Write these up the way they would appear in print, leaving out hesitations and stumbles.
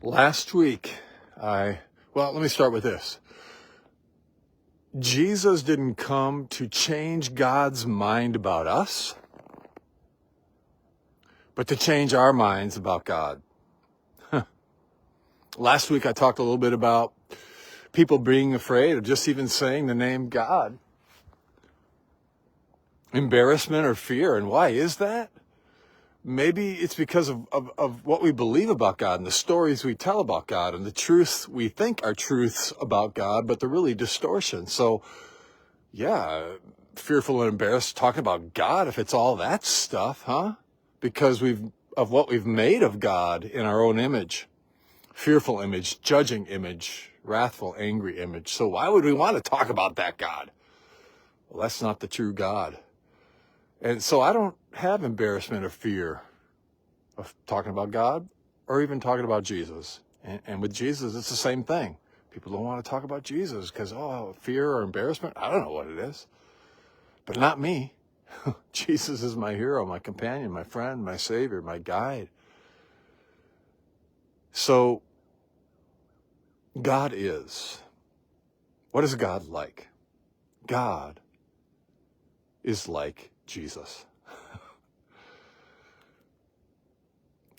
Last week, let me start with this. Jesus didn't come to change God's mind about us, but to change our minds about God. Last week, I talked a little bit about people being afraid of just even saying the name God. Embarrassment or fear. And why is that? Maybe it's because of what we believe about God and the stories we tell about God and the truths we think are truths about God, but they're really distortions. So, fearful and embarrassed talking about God if it's all that stuff, huh? Because of what we've made of God in our own image. Fearful image, judging image, wrathful, angry image. So why would we want to talk about that God? Well, that's not the true God. And so I don't have embarrassment or fear of talking about God or even talking about Jesus. And with Jesus, it's the same thing. People don't want to talk about Jesus because, fear or embarrassment, I don't know what it is. But not me. Jesus is my hero, my companion, my friend, my savior, my guide. So God is. What is God like? God is like Jesus.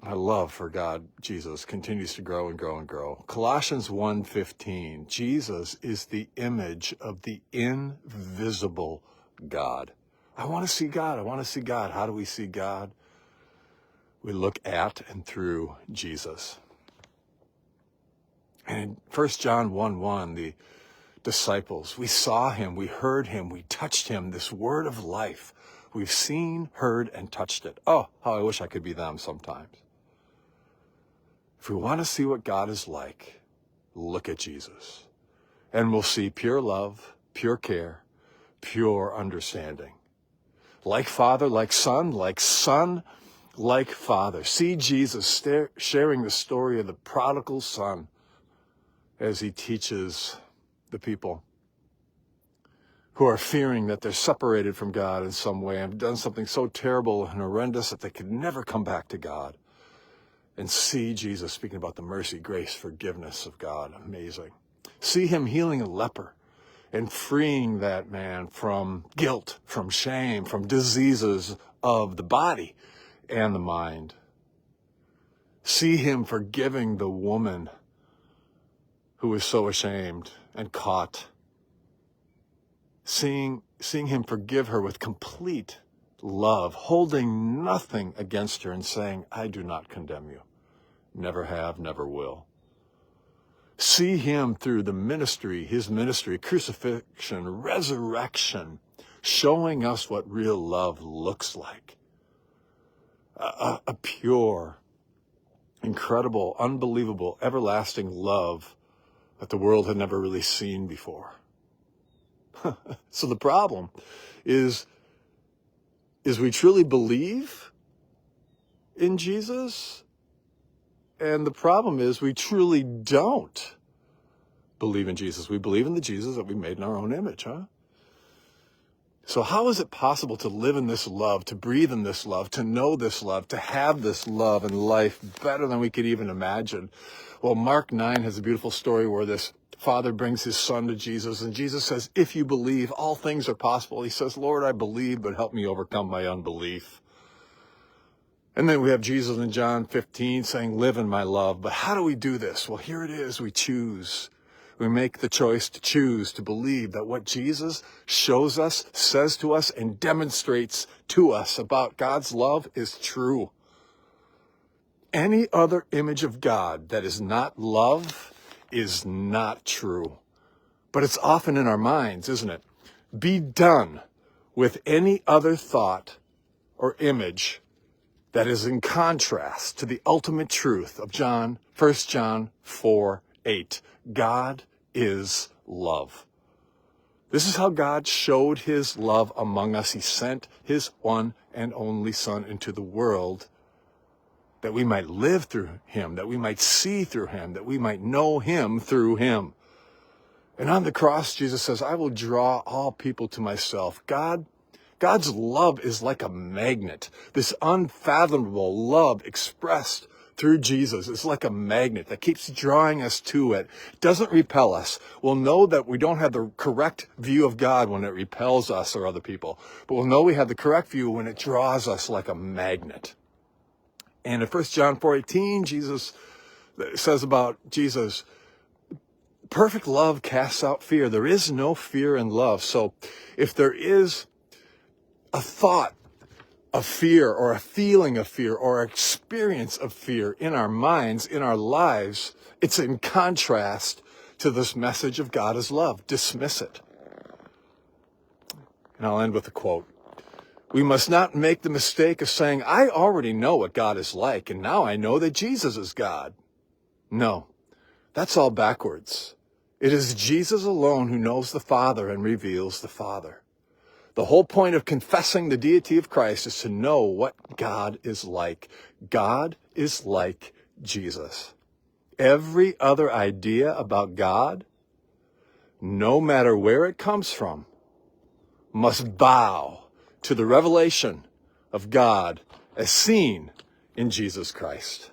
My love for God, Jesus, continues to grow and grow and grow. Colossians 1:15, Jesus is the image of the invisible God. I want to see God. I want to see God. How do we see God? We look at and through Jesus. And in 1 John 1:1, the disciples, we saw him, we heard him, we touched him, this word of life. We've seen, heard, and touched it. Oh, how I wish I could be them sometimes. If we want to see what God is like, look at Jesus. And we'll see pure love, pure care, pure understanding. Like Father, like Son, like Father. See Jesus sharing the story of the prodigal son as he teaches the people who are fearing that they're separated from God in some way and have done something so terrible and horrendous that they could never come back to God. And see Jesus speaking about the mercy, grace, forgiveness of God. Amazing. See him healing a leper and freeing that man from guilt, from shame, from diseases of the body and the mind. See him forgiving the woman who was so ashamed and caught. Seeing him forgive her with complete love, holding nothing against her and saying, I do not condemn you. Never have, never will. See him through the ministry, his ministry, crucifixion, resurrection, showing us what real love looks like. A pure, incredible, unbelievable, everlasting love that the world had never really seen before. So the problem is we truly believe in Jesus, and the problem is we truly don't believe in Jesus. We believe in the Jesus that we made in our own image, huh? So how is it possible to live in this love, to breathe in this love, to know this love, to have this love in life better than we could even imagine? Well, Mark 9 has a beautiful story where this father brings his son to Jesus, and Jesus says, if you believe, all things are possible. He says, Lord, I believe, but help me overcome my unbelief. And then we have Jesus in John 15 saying, live in my love. But how do we do this? Well, here it is. We choose. We make the choice to choose to believe that what Jesus shows us, says to us, and demonstrates to us about God's love is true. Any other image of God that is not love is not true. But it's often in our minds, isn't it? Be done with any other thought or image that is in contrast to the ultimate truth of 1 John 4:8. God is love. This is how God showed his love among us. He sent his one and only Son into the world that we might live through him, that we might see through him, that we might know him through him. And on the cross, Jesus says, I will draw all people to myself. God's love is like a magnet, this unfathomable love expressed through Jesus is like a magnet that keeps drawing us to it. It doesn't repel us. We'll know that we don't have the correct view of God when it repels us or other people, but we'll know we have the correct view when it draws us like a magnet. And in 1 John 4:18, Jesus says about Jesus, perfect love casts out fear. There is no fear in love. So if there is a thought of fear or a feeling of fear or experience of fear in our minds, in our lives, it's in contrast to this message of God is love. Dismiss it. And I'll end with a quote. We must not make the mistake of saying, I already know what God is like, and now I know that Jesus is God. No, that's all backwards. It is Jesus alone who knows the Father and reveals the Father. The whole point of confessing the deity of Christ is to know what God is like. God is like Jesus. Every other idea about God, no matter where it comes from, must bow to the revelation of God as seen in Jesus Christ.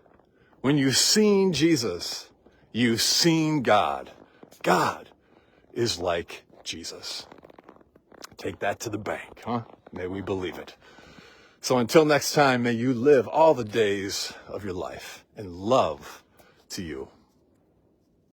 When you've seen Jesus, you've seen God. God is like Jesus. Take that to the bank, huh? May we believe it. So until next time, may you live all the days of your life in love to you.